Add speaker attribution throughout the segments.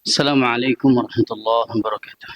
Speaker 1: السلام عليكم ورحمة الله وبركاته.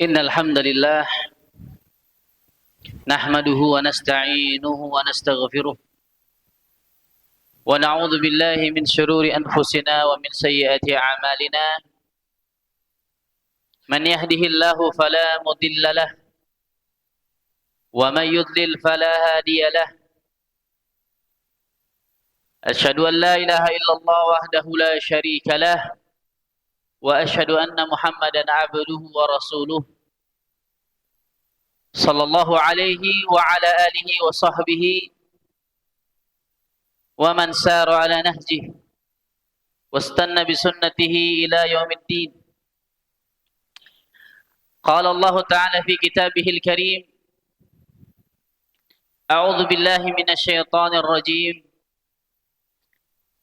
Speaker 1: إن الحمد لله نحمده ونستعينه ونستغفره ونعوذ بالله من شرور أنفسنا ومن سيئات أعمالنا. من يهده الله فلا مضل له ومن يضلل فلا هادي له. أشهد أن لا إله إلا الله وحده لا شريك له وأشهد أن محمدا عبده ورسوله صلى الله عليه وعلى آله وصحبه ومن سار على نهجه واستنى بسنته إلى يوم الدين. قال الله تعالى في كتابه الكريم: أعوذ بالله من الشيطان الرجيم.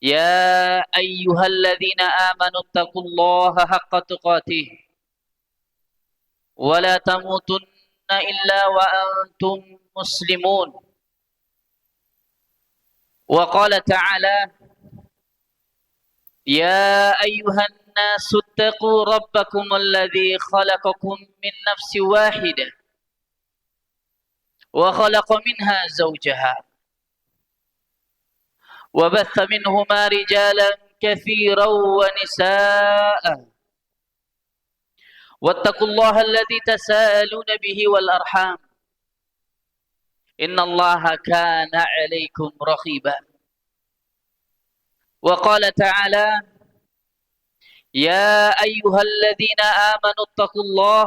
Speaker 1: يا أيها الذين آمنوا اتقوا الله حق تقاته ولا تموتن إلا وأنتم مسلمون. وقال تعالى: يا أيها الناس اتقوا ربكم الذي خلقكم من نفس واحدة وخلق منها زوجها وبث منهما رجالا كثيرا ونساء واتقوا الله الذي تساءلون به والأرحام إن الله كان عليكم رقيبا. وقال تعالى يا أيها الذين آمنوا اتقوا الله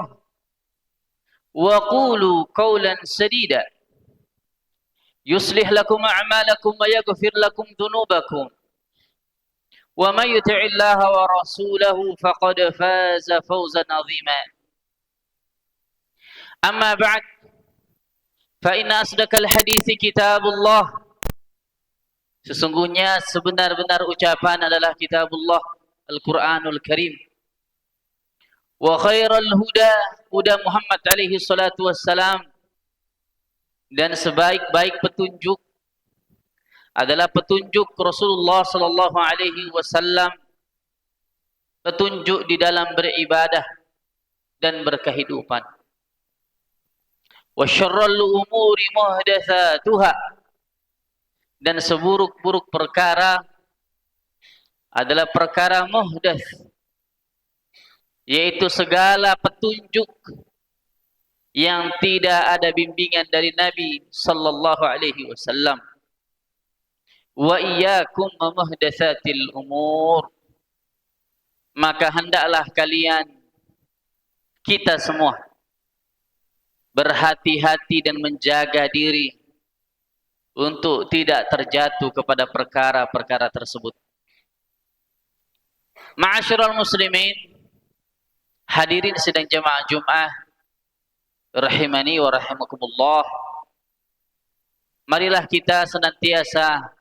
Speaker 1: وقولوا قولا سديدا يصلح لكم أعمالكم ويغفر لكم ذنوبكم ومن يطع الله ورسوله فقد فاز فوزا عظيما. أما بعد فإن أصدق الحديث كتاب الله. Sesungguhnya sebenar-benar ucapan adalah kitabullah Al-Quranul Karim. Wa khairal huda huda Muhammad alaihi salatu wassalam. Dan sebaik-baik petunjuk adalah petunjuk Rasulullah sallallahu alaihi wasallam, petunjuk di dalam beribadah dan berkehidupan. Wa syarrul umuri muhdatsatuha, dan seburuk-buruk perkara adalah perkara muhdats, yaitu segala petunjuk yang tidak ada bimbingan dari Nabi sallallahu alaihi wasallam. Wa iyyakum muhdatsatil umur, maka hendaklah kalian, kita semua, berhati-hati dan menjaga diri untuk tidak terjatuh kepada perkara-perkara tersebut. Ma'asyiral muslimin, hadirin sidang jamaah Jumat rahimani wa rahimakumullah. Marilah kita senantiasa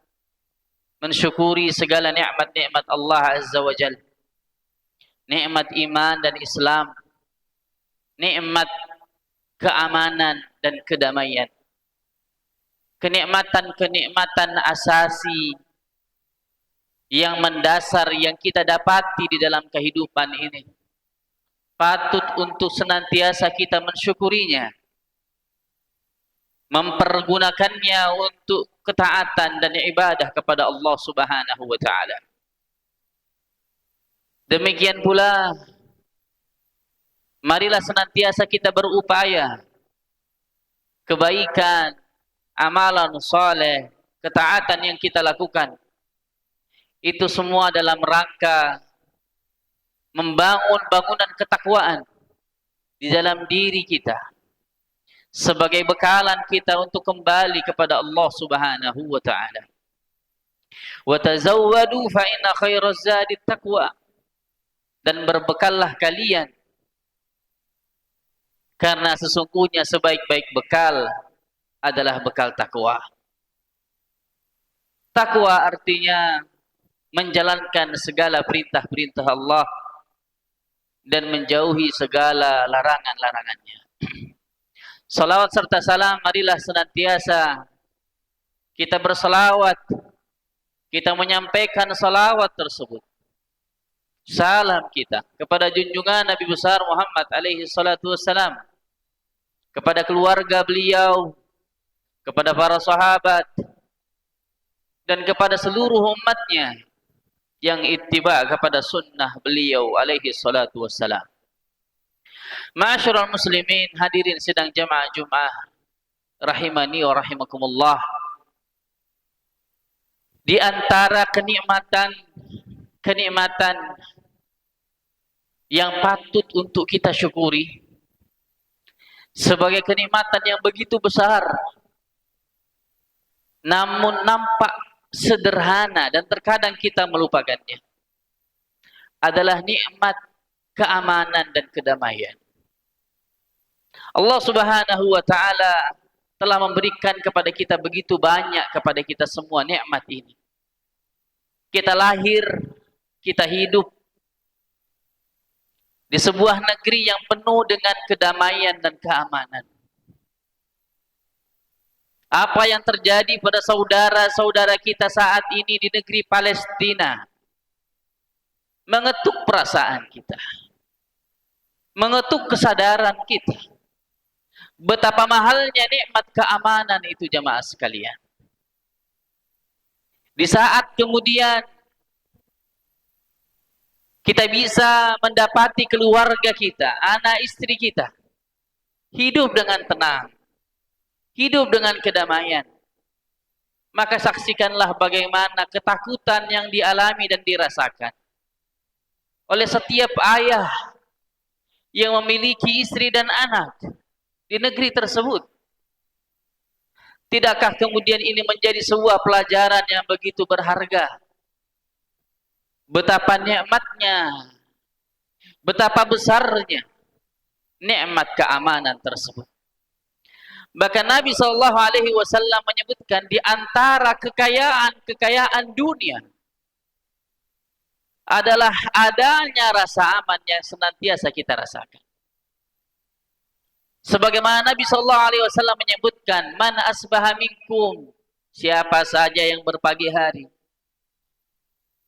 Speaker 1: mensyukuri segala nikmat-nikmat Allah Azza wa Jalla. Nikmat iman dan Islam, nikmat keamanan dan kedamaian, kenikmatan-kenikmatan asasi yang mendasar yang kita dapati di dalam kehidupan ini. Patut untuk senantiasa kita mensyukurinya, mempergunakannya untuk ketaatan dan ibadah kepada Allah Subhanahu wa taala. Demikian pula marilah senantiasa kita berupaya kebaikan, amalan saleh, ketaatan yang kita lakukan, itu semua dalam rangka membangun bangunan ketakwaan di dalam diri kita sebagai bekalan kita untuk kembali kepada Allah Subhanahu wa taala. Wa tazawwadu fa inna khairaz zadi taqwa, dan berbekallah kalian karena sesungguhnya sebaik-baik bekal adalah bekal takwa. Takwa artinya menjalankan segala perintah-perintah Allah dan menjauhi segala larangan-larangannya. Salawat serta salam marilah senantiasa kita bersalawat, kita menyampaikan salawat tersebut, salam kita kepada junjungan Nabi besar Muhammad alaihi salatu wassalam, kepada keluarga beliau, kepada para sahabat, dan kepada seluruh umatnya yang ittiba kepada sunnah beliau alaihi salatu wassalam. Ma'asyiral muslimin, hadirin sidang jamaah Jumat rahimani wa rahimakumullah. Di antara kenikmatan yang patut untuk kita syukuri sebagai kenikmatan yang begitu besar namun nampak sederhana dan terkadang kita melupakannya adalah nikmat keamanan dan kedamaian. Allah Subhanahu wa taala telah memberikan kepada kita begitu banyak, kepada kita semua nikmat ini. Kita lahir, kita hidup di sebuah negeri yang penuh dengan kedamaian dan keamanan. Apa yang terjadi pada saudara-saudara kita saat ini di negeri Palestina, mengetuk perasaan kita, mengetuk kesadaran kita. Betapa mahalnya nikmat keamanan itu jamaah sekalian. Di saat kemudian kita bisa mendapati keluarga kita, anak istri kita, hidup dengan tenang, hidup dengan kedamaian, maka saksikanlah bagaimana ketakutan yang dialami dan dirasakan oleh setiap ayah yang memiliki istri dan anak di negeri tersebut. Tidakkah kemudian ini menjadi sebuah pelajaran yang begitu berharga? Betapa nikmatnya, betapa besarnya nikmat keamanan tersebut. Bahkan Nabi SAW menyebutkan di antara kekayaan dunia adalah adanya rasa aman yang senantiasa kita rasakan. Sebagaimana Nabi SAW menyebutkan, man asbaha minkum, siapa saja yang berpagi hari,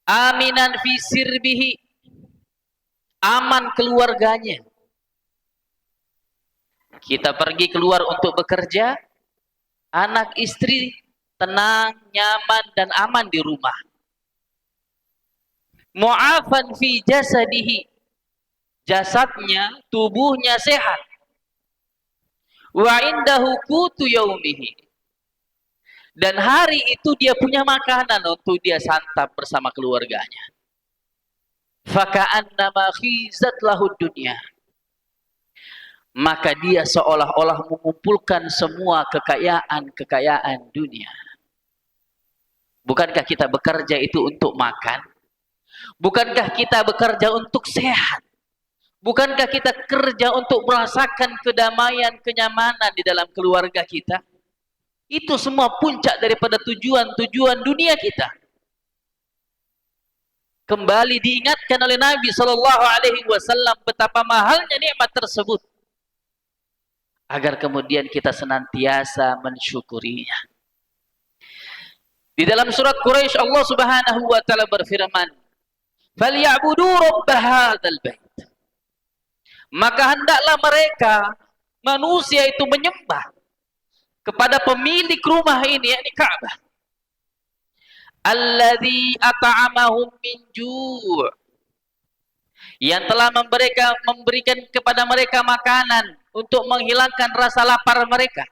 Speaker 1: aminan fi sirbihi, aman keluarganya. Kita pergi keluar untuk bekerja, anak istri tenang, nyaman dan aman di rumah. Mu'afan fi jasadihi, jasadnya, tubuhnya sehat. Wa indahu qutu yaumihi, dan hari itu dia punya makanan untuk dia santap bersama keluarganya. Faka'annama khizat lahu dunya, maka dia seolah-olah mengumpulkan semua kekayaan dunia. Bukankah kita bekerja itu untuk makan? Bukankah kita bekerja untuk sehat? Bukankah kita kerja untuk merasakan kedamaian, kenyamanan di dalam keluarga kita? Itu semua puncak daripada tujuan dunia kita. Kembali diingatkan oleh Nabi SAW betapa mahalnya nikmat tersebut, agar kemudian kita senantiasa mensyukurinya. Di dalam surat Quraisy Allah Subhanahu wa taala berfirman, "Falyabudu rabb hadzal bait." Maka hendaklah mereka manusia itu menyembah kepada pemilik rumah ini, yakni Ka'bah. Alladzi at'amahum min ju', yang telah memberikan kepada mereka makanan untuk menghilangkan rasa lapar mereka.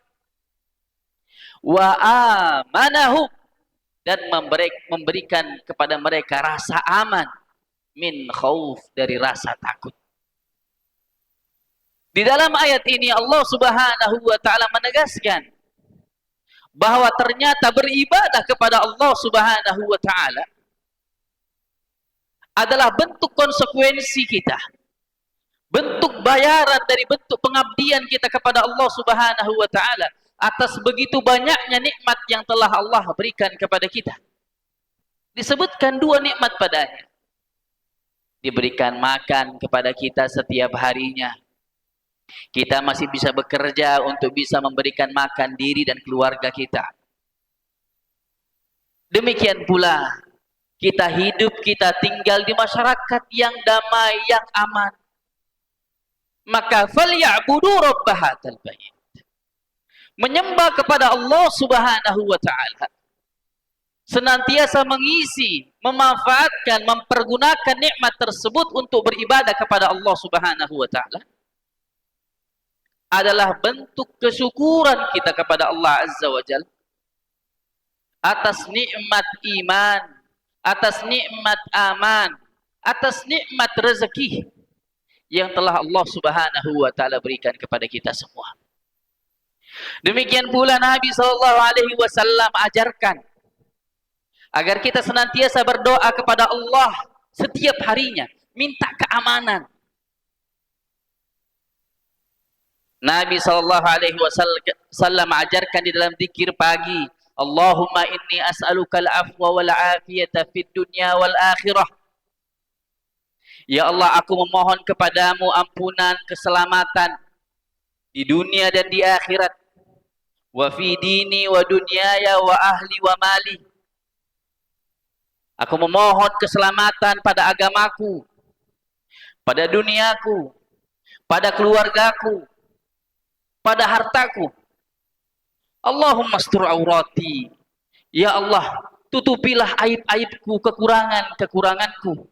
Speaker 1: Wa amanahum, dan memberikan kepada mereka rasa aman, min khauf, dari rasa takut. Di dalam ayat ini Allah Subhanahu wa taala menegaskan bahwa ternyata beribadah kepada Allah Subhanahu wa taala adalah bentuk konsekuensi kita, bentuk bayaran dari bentuk pengabdian kita kepada Allah Subhanahu wa taala atas begitu banyaknya nikmat yang telah Allah berikan kepada kita. Disebutkan dua nikmat padanya. Diberikan makan kepada kita setiap harinya. Kita masih bisa bekerja untuk bisa memberikan makan diri dan keluarga kita. Demikian pula kita hidup, kita tinggal di masyarakat yang damai, yang aman. Maka falyabudu rabb hadzal bait, menyembah kepada Allah Subhanahu wa taala, senantiasa mengisi, memanfaatkan, mempergunakan nikmat tersebut untuk beribadah kepada Allah Subhanahu wa taala, adalah bentuk kesyukuran kita kepada Allah Azza wa Jalla atas nikmat iman, atas nikmat aman, atas nikmat rezeki yang telah Allah Subhanahu wa taala berikan kepada kita semua. Demikian pula Nabi SAW ajarkan agar kita senantiasa berdoa kepada Allah setiap harinya, minta keamanan. Nabi SAW ajarkan di dalam zikir pagi, Allahumma inni as'aluka al-afwa wal afiyata fid dunya wal akhirah. Ya Allah, aku memohon kepadamu ampunan, keselamatan di dunia dan di akhirat. Wa fi dini wa dunyaya wa ahli wa mali. Aku memohon keselamatan pada agamaku, pada duniaku, pada keluargaku, pada hartaku. Allahumma astur aurati. Ya Allah, tutupilah aib-aibku, kekurangan-kekuranganku.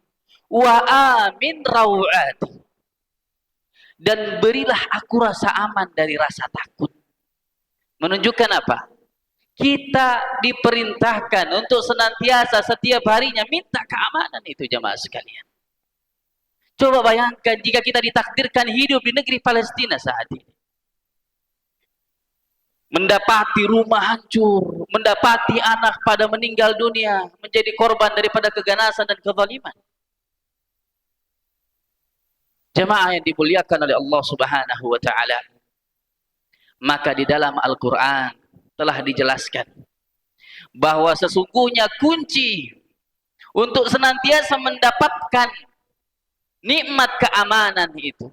Speaker 1: Wa amin rawati. Dan berilah aku rasa aman dari rasa takut. Menunjukkan apa? Kita diperintahkan untuk senantiasa setiap harinya minta keamanan itu, jamaah sekalian. Coba bayangkan jika kita ditakdirkan hidup di negeri Palestina saat ini. Mendapati rumah hancur, mendapati anak pada meninggal dunia, menjadi korban daripada keganasan dan kezaliman. Jemaah yang dimuliakan oleh Allah Subhanahu wa taala. Maka di dalam Al-Qur'an telah dijelaskan bahwa sesungguhnya kunci untuk senantiasa mendapatkan nikmat keamanan itu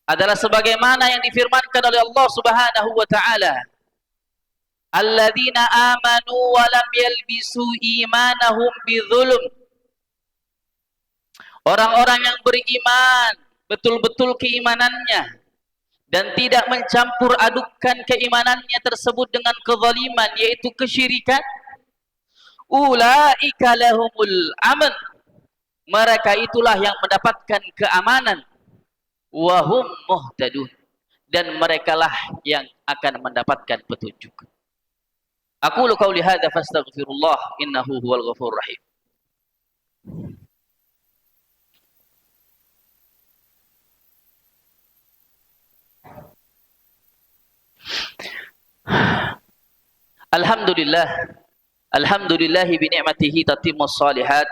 Speaker 1: adalah sebagaimana yang difirmankan oleh Allah Subhanahu wa taala, alladzina amanu wa lam yalbisu imanahum bidzulm. Orang-orang yang beriman betul-betul keimanannya dan tidak mencampur adukkan keimanannya tersebut dengan kezaliman, yaitu kesyirikan, ulaika lahumul aman. Mereka itulah yang mendapatkan keamanan, wahum muhtadun, dan merekalah yang akan mendapatkan petunjuk. Aqulu qauli hadza fastaghfirullah innahu huwal ghafurur rahim. Alhamdulillahi bi ni'matihi tatimmus shalihat.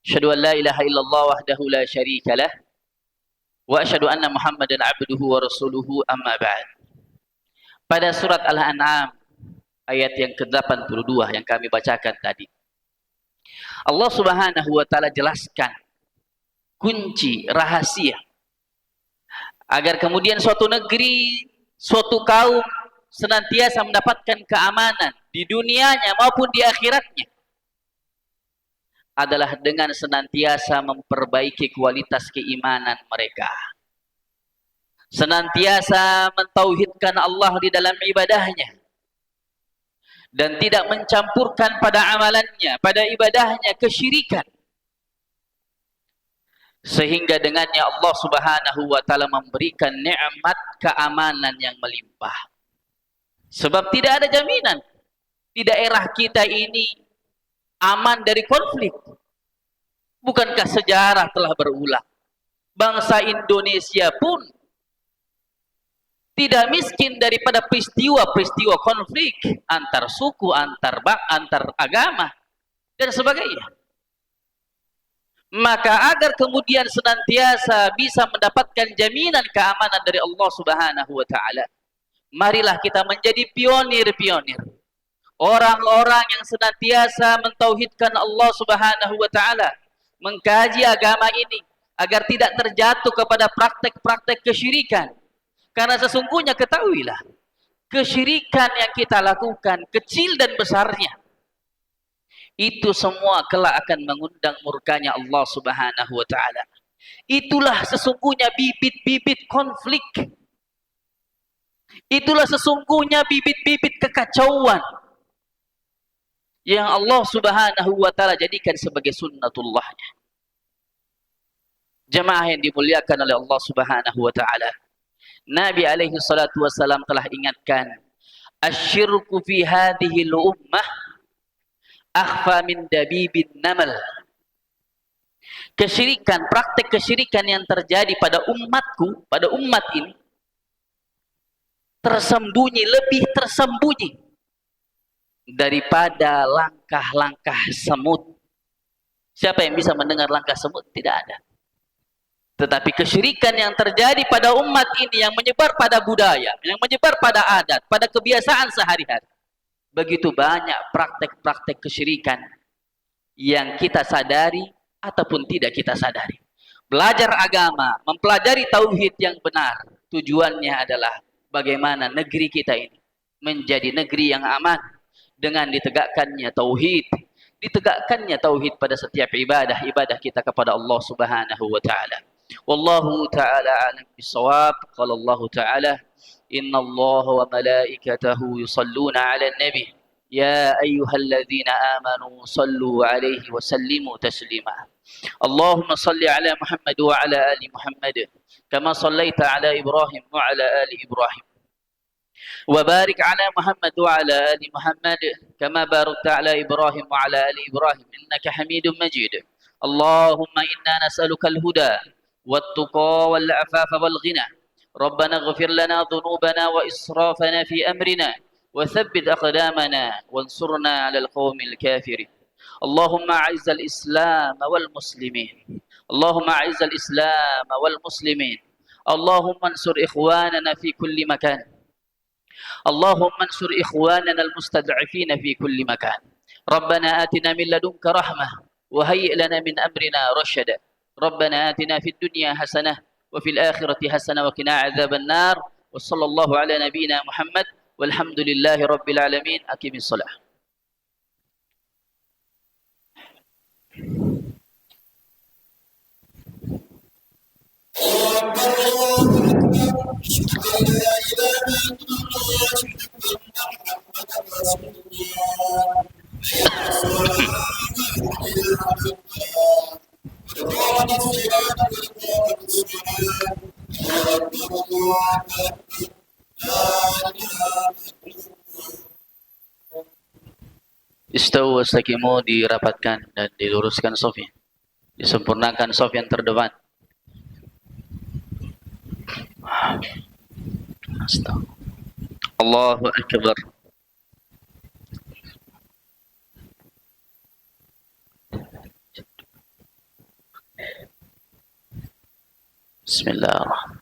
Speaker 1: Asyhadu an la ilaha illallah wahdahu la syarika lah. Wa asyhadu anna Muhammadan abduhu wa rasuluhu, amma ba'd. Pada surat Al-An'am ayat yang ke-82 yang kami bacakan tadi, Allah Subhanahu wa taala jelaskan kunci rahasia agar kemudian suatu negeri, suatu kaum senantiasa mendapatkan keamanan di dunianya maupun di akhiratnya adalah dengan senantiasa memperbaiki kualitas keimanan mereka, senantiasa mentauhidkan Allah di dalam ibadahnya dan tidak mencampurkan pada amalannya, pada ibadahnya kesyirikan, sehingga dengannya Allah Subhanahu wa taala memberikan nikmat keamanan yang melimpah. Sebab tidak ada jaminan di daerah kita ini aman dari konflik. Bukankah sejarah telah berulang? Bangsa Indonesia pun tidak miskin daripada peristiwa-peristiwa konflik antar suku, antar agama, dan sebagainya. Maka agar kemudian senantiasa bisa mendapatkan jaminan keamanan dari Allah Subhanahu wa taala, marilah kita menjadi pionir-pionir, orang-orang yang senantiasa mentauhidkan Allah Subhanahu wa taala, mengkaji agama ini agar tidak terjatuh kepada praktek-praktek kesyirikan. Karena sesungguhnya ketahuilah, kesyirikan yang kita lakukan, kecil dan besarnya, itu semua kelak akan mengundang murkanya Allah Subhanahu wa taala. Itulah sesungguhnya bibit-bibit konflik. Itulah sesungguhnya bibit-bibit kekacauan yang Allah Subhanahu wa taala jadikan sebagai sunnatullahnya. Jemaah yang dimuliakan oleh Allah Subhanahu wa taala, Nabi alaihi salatu wasalam telah ingatkan, asyirku fi hadhihi al-ummah akhfa min dabibin namal. Kesyirikan, praktek kesyirikan yang terjadi pada umatku, pada umat ini, tersembunyi, lebih tersembunyi daripada langkah-langkah semut. Siapa yang bisa mendengar langkah semut? Tidak ada. Tetapi kesyirikan yang terjadi pada umat ini, yang menyebar pada budaya, yang menyebar pada adat, pada kebiasaan sehari-hari, begitu banyak praktek-praktek kesyirikan yang kita sadari ataupun tidak kita sadari. Belajar agama, mempelajari tauhid yang benar, tujuannya adalah bagaimana negeri kita ini menjadi negeri yang aman dengan ditegakkannya tauhid, ditegakkannya tauhid pada setiap ibadah kita kepada Allah Subhanahu wa taala. Wallahu taala a'lam bissawab. Qala Allah taala, "Inna Allah wa malaikatahu yusalluna 'alan nabi, ya ayyuhalladzina amanu sallu 'alaihi wa sallimu taslima." Allahumma salli 'ala Muhammad wa 'ala ali Muhammad, kama sallaita 'ala Ibrahim wa 'ala ali Ibrahim. وبارك على محمد وعلى آل محمد كما باركت على إبراهيم وعلى آل إبراهيم إنك حميد مجيد. اللهم إنا نسألك الهدى والتقى والعفاف والغنى. ربنا اغفر لنا ذنوبنا وإسرافنا في أمرنا وثبت أقدامنا وانصرنا على القوم الكافرين. اللهم أعز الإسلام والمسلمين. اللهم أعز الإسلام والمسلمين. اللهم انصر إخواننا في كل مكان. اللهم انصر إخواننا المستضعفين في كل مكان. ربنا آتنا من لدنك رحمة وهيئ لنا من أمرنا رشدا. ربنا آتنا في الدنيا حسنة وفي الآخرة حسنة وقنا عذاب النار. وصلى الله على نبينا محمد والحمد لله رب العالمين. أقم الصلاة. Istawu wastaqimu, dirapatkan dan diluruskan safnya. Disempurnakan saf yang terdepan. Allahu Akbar. Bismillahirrahmanirrahim.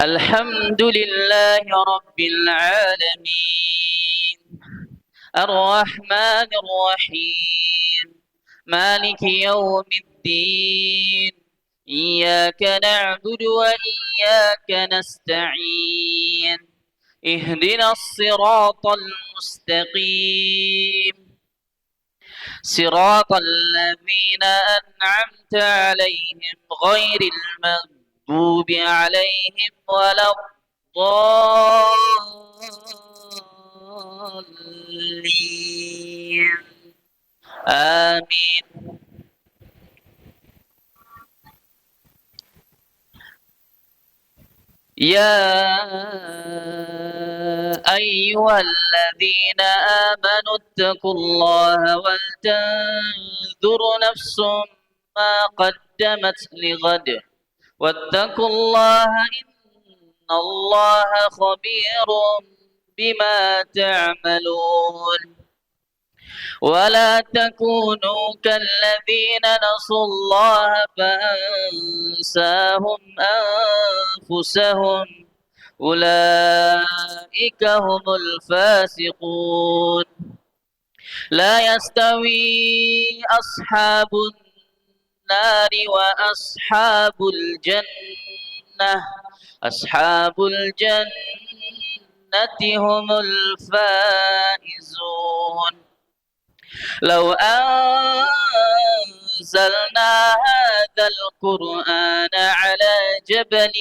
Speaker 1: Alhamdulillahi Rabbil Alamin, Ar-Rahmanir Rahim, Maliki Yawmiddin, Iyyaka na'budu wa iyyaka nasta'in, Ihdinas siratal mustaqim, Siratal ladzina an'amta 'alaihim ghairil maghdubi 'alaihim waladdallin. Amin. يا أيها الذين آمنوا اتقوا الله ولتنظر نفس ما قدمت لغد واتقوا الله إن الله خبير بما تعملون. ولا تكونوا كالذين نسوا الله فأنساهم أنفسهم أولئك هم الفاسقون. لا يستوي أصحاب النار وأصحاب الجنة. أصحاب الجنة هم الفائزون. لو أنزلنا هذا القرآن على جبل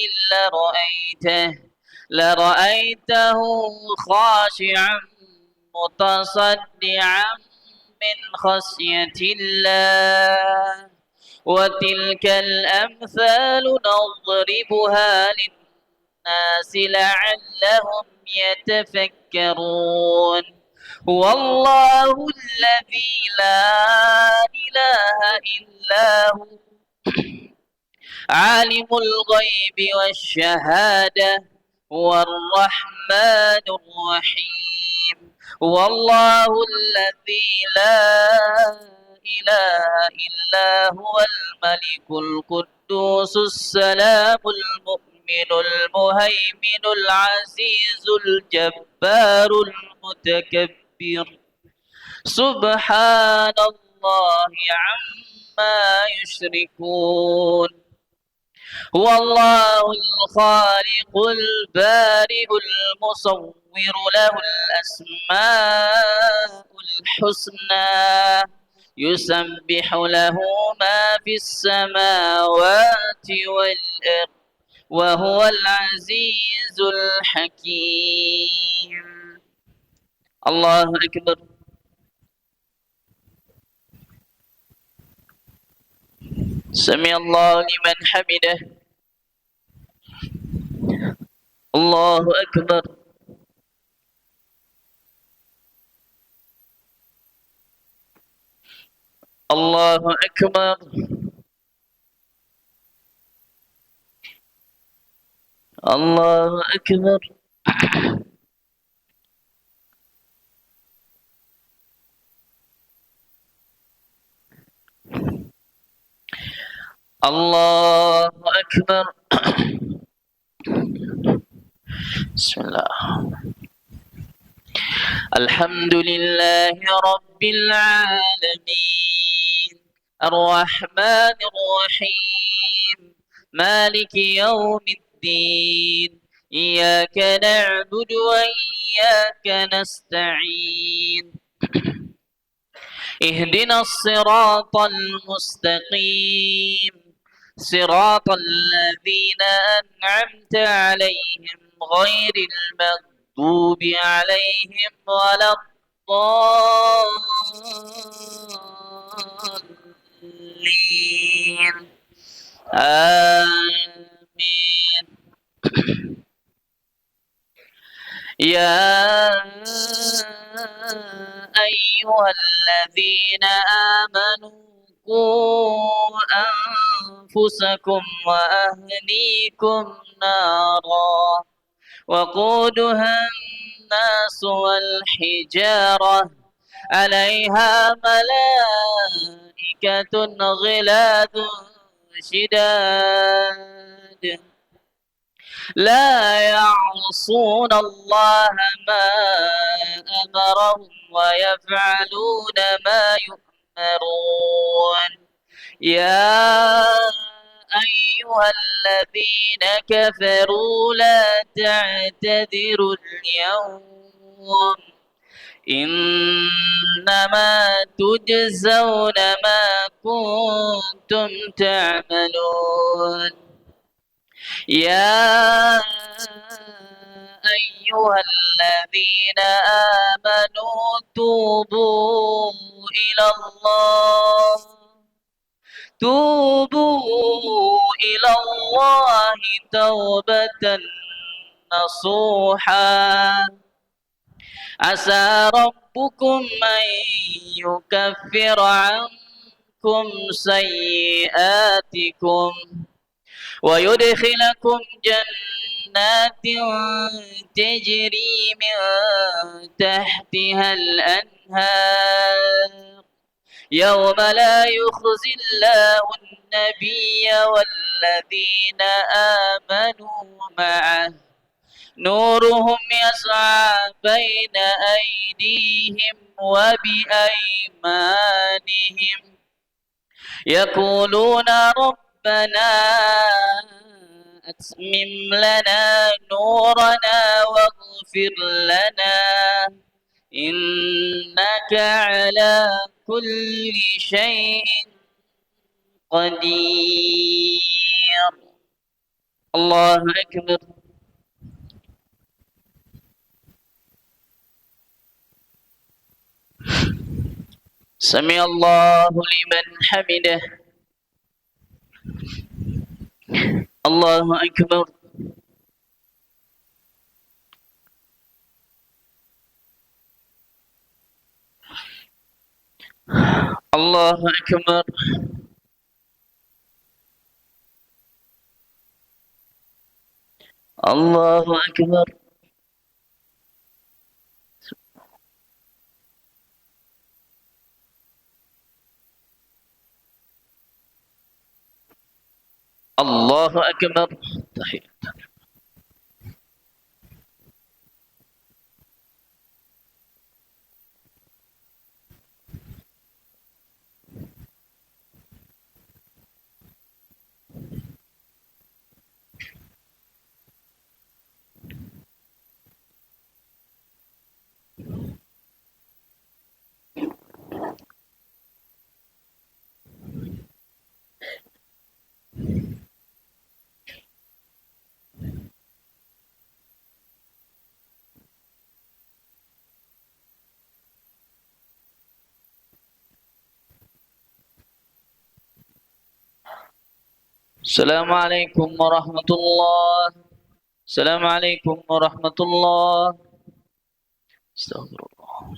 Speaker 1: لرأيته خاشعا متصدعا من خشية الله. وتلك الأمثال نضربها للناس لعلهم يتفكرون. هو الله الذي لا إله إلا هو عالم الغيب والشهادة هو الرحمن الرحيم. هو الله الذي لا إله إلا هو الملك القدوس السلام المؤمن المهيمن العزيز الجبار المتكبر. سبحان الله عما يشركون. هو الله الخالق البارئ المصور له الأسماء الحسنى يسبح له ما في السماوات والأرض وهو العزيز الحكيم. الله أكبر. سمع الله لمن حمده. الله أكبر. الله أكبر. الله أكبر. الله أكبر. بسم الله. الحمد لله رب العالمين الرحمن الرحيم مالك يوم الدين إياك نعبد وإياك نستعين اهدنا الصراط المستقيم صراط الذين أنعمت عليهم غير المغضوب عليهم ولا الضالين آمين. يا أيها الذين آمنوا قوا أنفسكم وأهليكم نارا وقودها الناس والحجارة عليها ملائكة غلاظ شداد لا يعصون الله ما أمرهم ويفعلون ما يؤمرون. يا أيها الذين كفروا لا تعتذروا اليوم إنما تجزون ما كنتم تعملون. يا أيها الذين آمنوا توبوا إلى الله توبة نصوحا عسى ربكم أن يكفر عنكم سيئاتكم ويدخلكم جنات تجري من تحتها الأنهار يوم لا يخزي الله النبي والذين آمنوا معه نورهم يسعى بين أيديهم وبأيمانهم يقولون ربنا أتمم لنا نورنا واغفر لنا إنك على كل شيء قدير. الله أكبر. سمع الله لمن حمده. الله أكبر. الله أكبر. الله أكبر. الله أكبر. تحية. Assalamualaikum warahmatullah. Assalamualaikum warahmatullah. Astagfirullah.